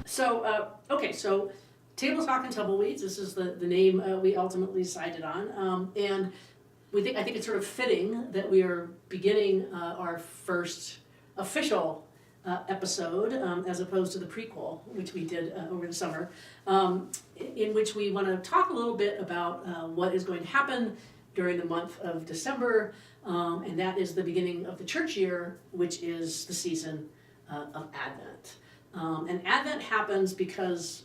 So Table Talk and Tumbleweeds, this is the name we ultimately decided on. And I think it's sort of fitting that we are beginning our first official episode, as opposed to the prequel, which we did over the summer, in which we want to talk a little bit about what is going to happen during the month of December, and that is the beginning of the church year, which is the season of Advent. And Advent happens because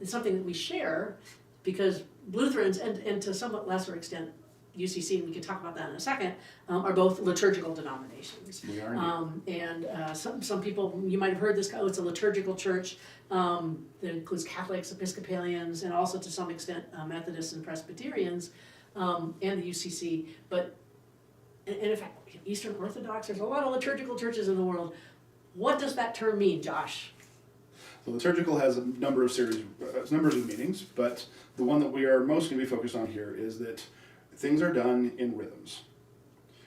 it's something that we share, because Lutherans, and to somewhat lesser extent UCC, and we can talk about that in a second, are both liturgical denominations. We are. And some people, you might have heard this, it's a liturgical church that includes Catholics, Episcopalians, and also to some extent Methodists and Presbyterians, and the UCC. But, and in fact, Eastern Orthodox, there's a lot of liturgical churches in the world. What does that term mean, Josh? So liturgical has a number of meanings, but the one that we are most going to be focused on here is that things are done in rhythms.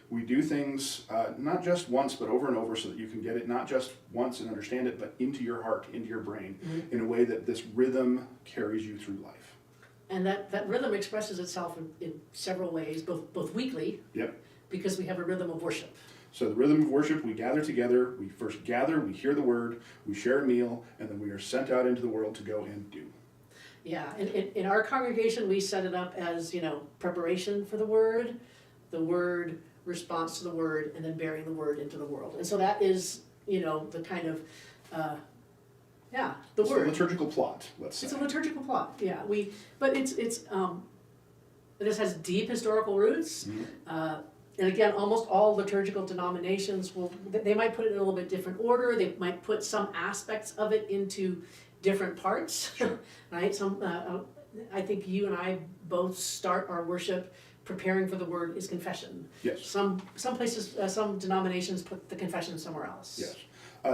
We do things not just once, but over and over, so that you can get it not just once and understand it, but into your heart, into your brain, in a way that this rhythm carries you through life. And that rhythm expresses itself in several ways, both weekly, Yep. because we have a rhythm of worship. So the rhythm of worship, we gather together, we first gather, we hear the word, we share a meal, and then we are sent out into the world to go and do. Yeah, and in our congregation, we set it up as, preparation for the word, response to the word, and then bearing the word into the world. And so that is, the kind of, the it's word. a liturgical plot, let's say. It's a liturgical plot, yeah. But it has deep historical roots. Mm-hmm. And again, almost all liturgical denominations they might put it in a little bit different order. They might put some aspects of it into different parts, Sure. right? I think you and I both start our worship preparing for the word is confession. Yes. Some places, some denominations put the confession somewhere else. Yes.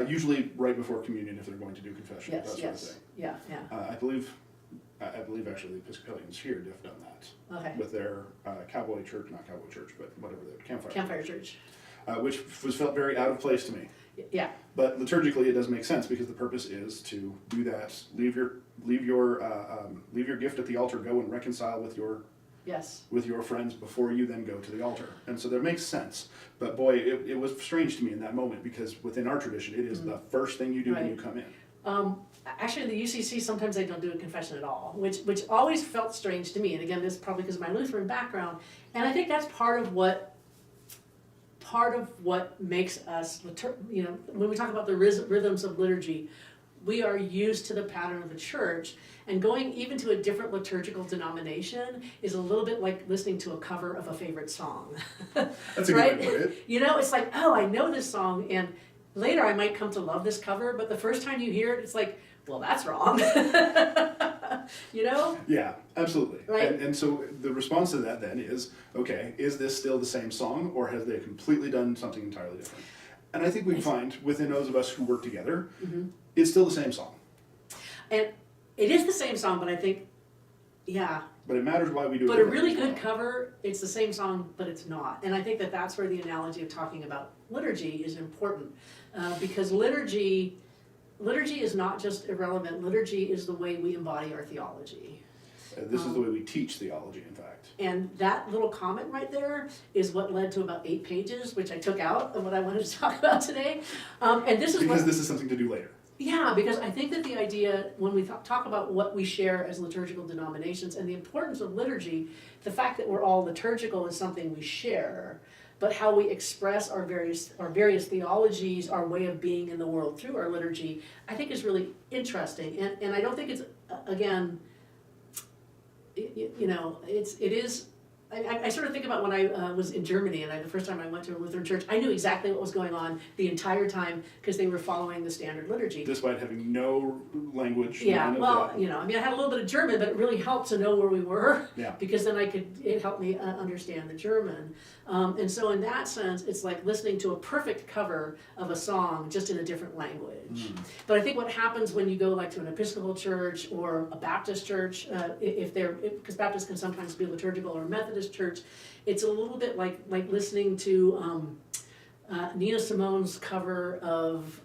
Usually right before communion if they're going to do confession. Yes, that yes. Sort of thing. Yeah. I believe actually the Episcopalians here have done that. Okay. With their not cowboy church, but whatever the Campfire church. Which felt very out of place to me. Yeah. But liturgically, it does make sense because the purpose is to do that. Leave your gift at the altar. Go and reconcile with your friends before you then go to the altar. And so that makes sense. But boy, it was strange to me in that moment because within our tradition, it is the first thing you do when you come in. Actually, in the UCC, sometimes they don't do a confession at all, which always felt strange to me. And again, this is probably because of my Lutheran background. And I think that's part of what makes us, when we talk about the rhythms of liturgy, we are used to the pattern of the church. And going even to a different liturgical denomination is a little bit like listening to a cover of a favorite song. That's a right? good way to put it. It's like, oh, I know this song, and later I might come to love this cover, but the first time you hear it, it's like, well, that's wrong. Yeah, absolutely. Right? And so the response to that then is, okay, is this still the same song or have they completely done something entirely different? And I think we find within those of us who work together, it's still the same song. And it is the same song, but I think, yeah. But it matters why we do it. But a really good cover, it's the same song, but it's not. And I think that's where the analogy of talking about liturgy is important. Because liturgy is not just irrelevant. Liturgy is the way we embody our theology. This is the way we teach theology, in fact. And that little comment right there is what led to about 8 pages, which I took out of what I wanted to talk about today. And this is because this is something to do later. Yeah, because I think that the idea, when we talk about what we share as liturgical denominations and the importance of liturgy, the fact that we're all liturgical is something we share, but how we express our various theologies, our way of being in the world through our liturgy, I think is really interesting. And I don't think it's, again, it is. I sort of think about when I was in Germany and the first time I went to a Lutheran church, I knew exactly what was going on the entire time because they were following the standard liturgy. Despite having no language. Yeah, well, I had a little bit of German, but it really helped to know where we were because then it helped me understand the German. And so in that sense, it's like listening to a perfect cover of a song just in a different language. But I think what happens when you go like to an Episcopal church or a Baptist church, because Baptists can sometimes be liturgical, or Methodist church, it's a little bit like listening to Nina Simone's cover of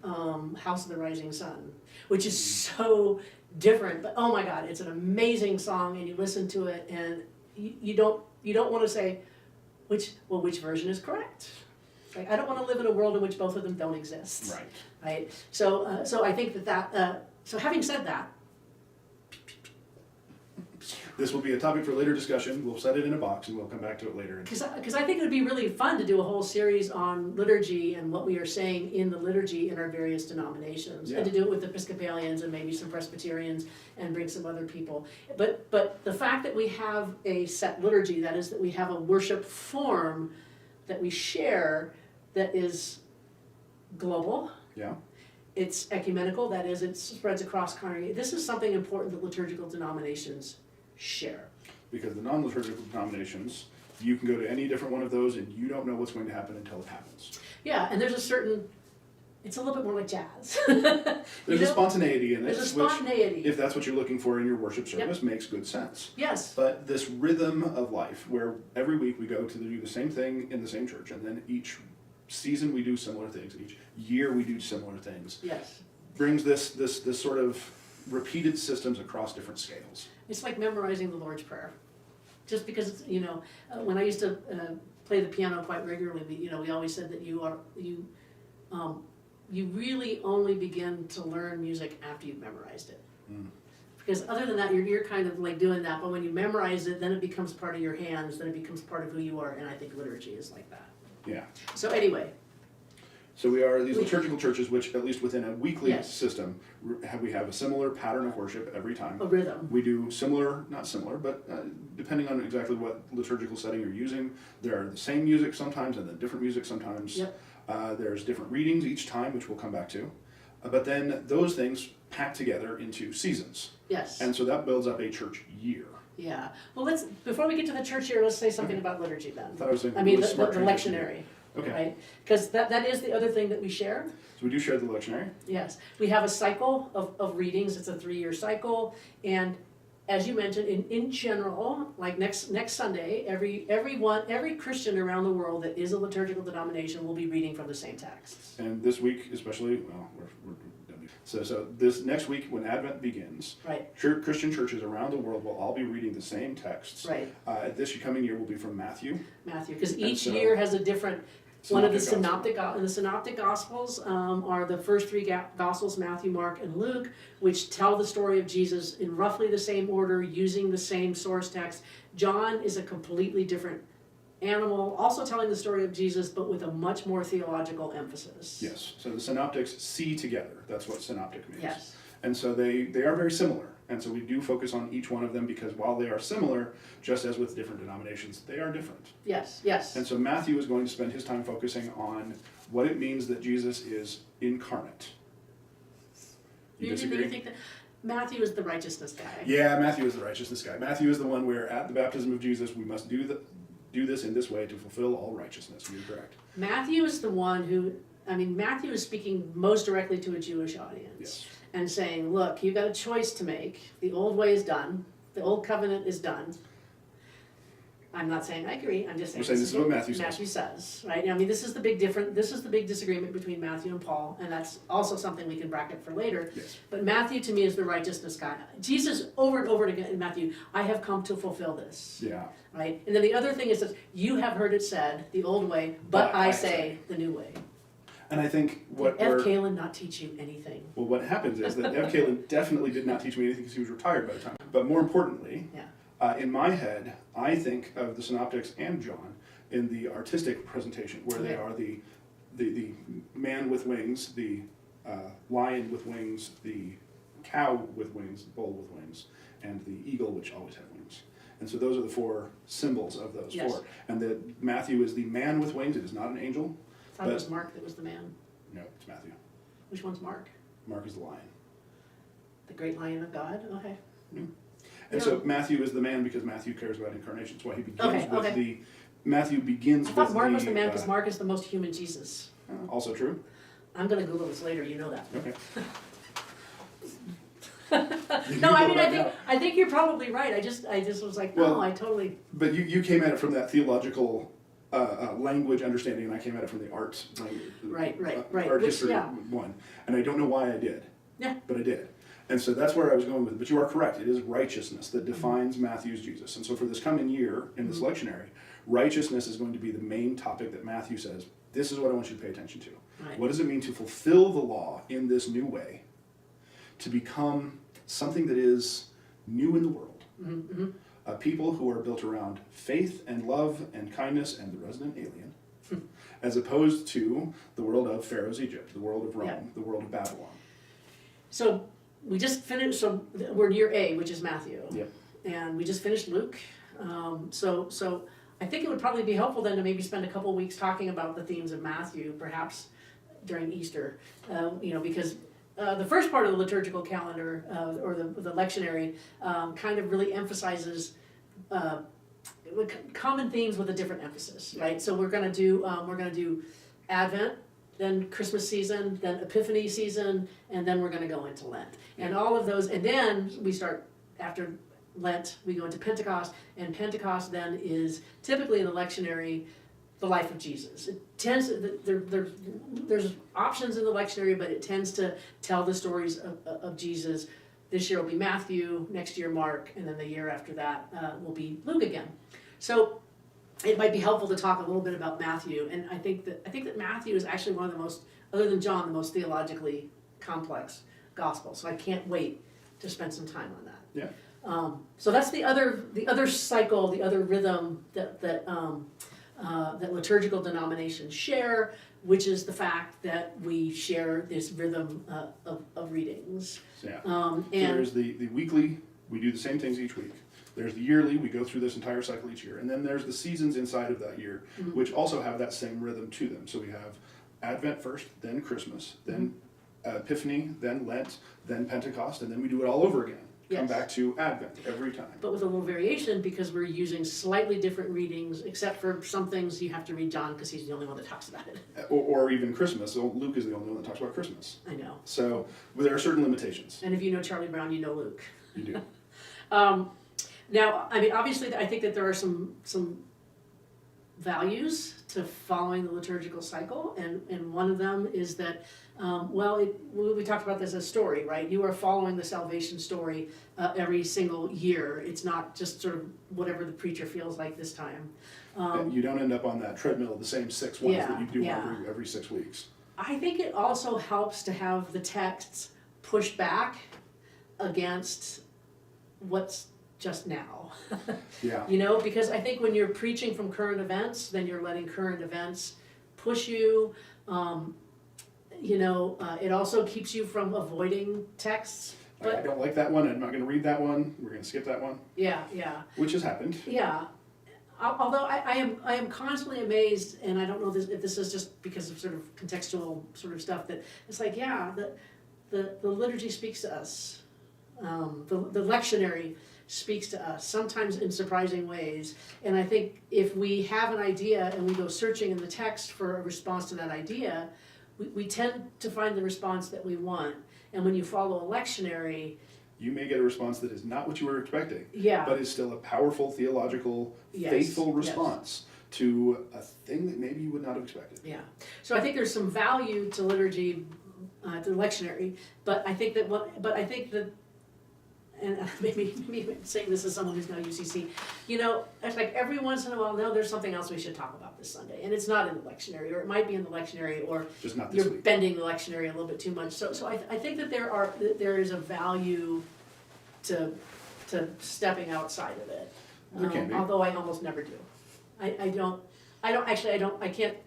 House of the Rising Sun, which is so different, but oh my God, it's an amazing song, and you listen to it, and you don't want to say which version is correct. Like, I don't want to live in a world in which both of them don't exist. Right. Right. So I think that. So having said that. This will be a topic for later discussion. We'll set it in a box and we'll come back to it later. Because I think it would be really fun to do a whole series on liturgy and what we are saying in the liturgy in our various denominations, and to do it with Episcopalians and maybe some Presbyterians and bring some other people. But the fact that we have a set liturgy, that is that we have a worship form that we share that is global. Yeah. It's ecumenical, that is, it spreads across congregation. This is something important that liturgical denominations share. Because the non-liturgical denominations, you can go to any different one of those and you don't know what's going to happen until it happens. Yeah, and there's a certain, it's a little bit more like jazz. There's a spontaneity in it. There's a spontaneity. Which, if that's what you're looking for in your worship service, makes good sense. Yes. But this rhythm of life, where every week we go to do the same thing in the same church, and then each season we do similar things, each year we do similar things. Yes. Brings this sort of repeated systems across different scales. It's like memorizing the Lord's Prayer. Just because, it's, when I used to play the piano quite regularly, we always said that you really only begin to learn music after you've memorized it. Mm. Because other than that, you're kind of like doing that, but when you memorize it, then it becomes part of your hands, then it becomes part of who you are, and I think liturgy is like that. Yeah. So anyway. So we are these liturgical churches, which at least within a weekly Yes. system, we have a similar pattern of worship every time. A rhythm. We do similar, not similar, but depending on exactly what liturgical setting you're using, there are the same music sometimes and then different music sometimes. Yep. There's different readings each time, which we'll come back to. But then those things pack together into seasons. Yes. And so that builds up a church year. Yeah. Well, before we get to the church year, let's say something about liturgy then. The the lectionary. Okay. Right? Because that is the other thing that we share. So we do share the lectionary. Yes. We have a cycle of readings. It's a 3-year cycle. And as you mentioned, in general, like next Sunday, every Christian around the world that is a liturgical denomination will be reading from the same texts. And this week especially, well, we're so this next week when Advent begins, right. Christian churches around the world will all be reading the same texts. Right. This coming year will be from Matthew. Because each year has a different. One of the synoptic Gospels are the first 3 Gospels, Matthew, Mark, and Luke, which tell the story of Jesus in roughly the same order, using the same source text. John is a completely different animal, also telling the story of Jesus, but with a much more theological emphasis. Yes, so the synoptics see together. That's what synoptic means. Yes. And so they are very similar. And so we do focus on each one of them because while they are similar, just as with different denominations, they are different. Yes. And so Matthew is going to spend his time focusing on what it means that Jesus is incarnate. You disagree? You think that Matthew is the righteousness guy? Yeah, Matthew is the righteousness guy. Matthew is the one where at the baptism of Jesus, we must do this in this way to fulfill all righteousness. You're correct. Matthew is the one who, Matthew is speaking most directly to a Jewish audience. Yes. And saying, look, you've got a choice to make. The old way is done. The old covenant is done. I'm not saying I agree. I'm just saying, this is what Matthew says. Matthew says, right? This is the big disagreement between Matthew and Paul, and that's also something we can bracket for later. Yes. But Matthew to me is the righteousness guy. Jesus over and over again in Matthew, I have come to fulfill this. Yeah. Right? And then the other thing is that you have heard it said, the old way, but I say the new way. And I think what Did F. Kalin not teach you anything? Well, what happens is that Everett Kalin definitely did not teach me anything because he was retired by the time. But more importantly, in my head, I think of the synoptics and John in the artistic presentation, where they are the man with wings, the lion with wings, the cow with wings, the bull with wings, and the eagle, which always have wings. And so those are the 4 symbols of those 4. And that Matthew is the man with wings. It is not an angel. I thought it was Mark that was the man. No, it's Matthew. Which one's Mark? Mark is the lion. The great lion of God? Okay. Mm-hmm. And so Matthew is the man because Matthew cares about incarnation. That's why he begins with Matthew begins with I thought Mark was the man because Mark is the most human Jesus. Also true. I'm going to Google this later, you know that. Okay. No, I think you're probably right. I just was like, no, I totally. But you came at it from that theological language understanding, and I came at it from the art Right. art Which, history one, and I don't know why I did. Yeah. But I did. And so that's where I was going with it. But you are correct. It is righteousness that defines Matthew's Jesus. And so for this coming year in this lectionary, righteousness is going to be the main topic that Matthew says, this is what I want you to pay attention to. Right. What does it mean to fulfill the law in this new way, to become something that is new in the world? Mm-hmm. A people who are built around faith and love and kindness and the resident alien, as opposed to the world of Pharaoh's Egypt, the world of Rome, Yeah. the world of Babylon. So we just finished, so we're in year A, which is Matthew. Yep. And we just finished Luke. So I think it would probably be helpful then to maybe spend a couple weeks talking about the themes of Matthew, perhaps during Easter, because the first part of the liturgical calendar, or the lectionary, kind of really emphasizes common themes with a different emphasis, right? So we're gonna do Advent, then Christmas season, then Epiphany season, and then we're gonna go into Lent. And all of those, and then we start, after Lent, we go into Pentecost, and Pentecost then is typically in the lectionary, the life of Jesus. It tends to, there's options in the lectionary, but it tends to tell the stories of Jesus. This year will be Matthew, next year Mark, and then the year after that will be Luke again. So it might be helpful to talk a little bit about Matthew, and I think that Matthew is actually one of the most, other than John, the most theologically complex gospel. So I can't wait to spend some time on that. Yeah. So that's the other cycle, the other rhythm that liturgical denominations share, which is the fact that we share this rhythm of readings. Yeah. And So there's the weekly, we do the same things each week. There's the yearly, we go through this entire cycle each year. And then there's the seasons inside of that year, which also have that same rhythm to them. So we have Advent first, then Christmas, then Epiphany, then Lent, then Pentecost, and then we do it all over again. Come Yes. back to Advent every time. but with a little variation, because we're using slightly different readings, except for some things you have to read John because he's the only one that talks about it. Or even Christmas. So Luke is the only one that talks about Christmas. I know. So there are certain limitations. And if you know Charlie Brown, you know Luke. You do. Now, I mean, obviously, I think that there are some values to following the liturgical cycle, and one of them is that, we talked about this as story, right? You are following the salvation story every single year. It's not just sort of whatever the preacher feels like this time. And you don't end up on that treadmill of the same 6 ones that you do Yeah. every 6 weeks. I think it also helps to have the texts push back against what's just now. Yeah. Because I think when you're preaching from current events, then you're letting current events push you. It also keeps you from avoiding texts. I don't like that one. I'm not going to read that one. We're going to skip that one. Yeah. Which has happened. Yeah. Although I am constantly amazed, and I don't know if this is just because of sort of contextual sort of stuff, that it's like, the liturgy speaks to us. The lectionary speaks to us, sometimes in surprising ways. And I think if we have an idea and we go searching in the text for a response to that idea, we tend to find the response that we want. And when you follow a lectionary, You may get a response that is not what you were expecting, yeah, but is still a powerful, theological, faithful response to a thing that maybe you would not have expected. yeah. So I think there's some value to liturgy, to the lectionary, but I think that and maybe saying this as someone who's not UCC, it's like every once in a while, no, there's something else we should talk about this Sunday, and it's not in the lectionary, or it might be in the lectionary, or Just not this you're week. bending the lectionary a little bit too much. So I think that there is a value to stepping outside of it. There can be. Although I almost never do. I can't.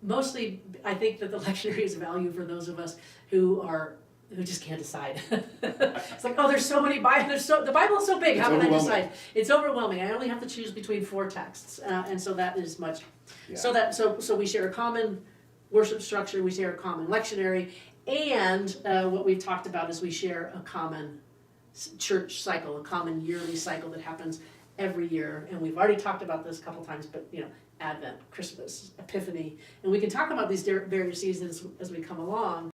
Mostly, I think that the lectionary is value for those of us who just can't decide. It's like, there's so many Bibles. The Bible is so big. How can I decide? It's overwhelming. I only have to choose between 4 texts, and so that is much. Yeah. So we share a common worship structure. We share a common lectionary, and what we've talked about is we share a common church cycle, a common yearly cycle that happens every year. And we've already talked about this a couple times, but Advent, Christmas, Epiphany, and we can talk about these various seasons as we come along.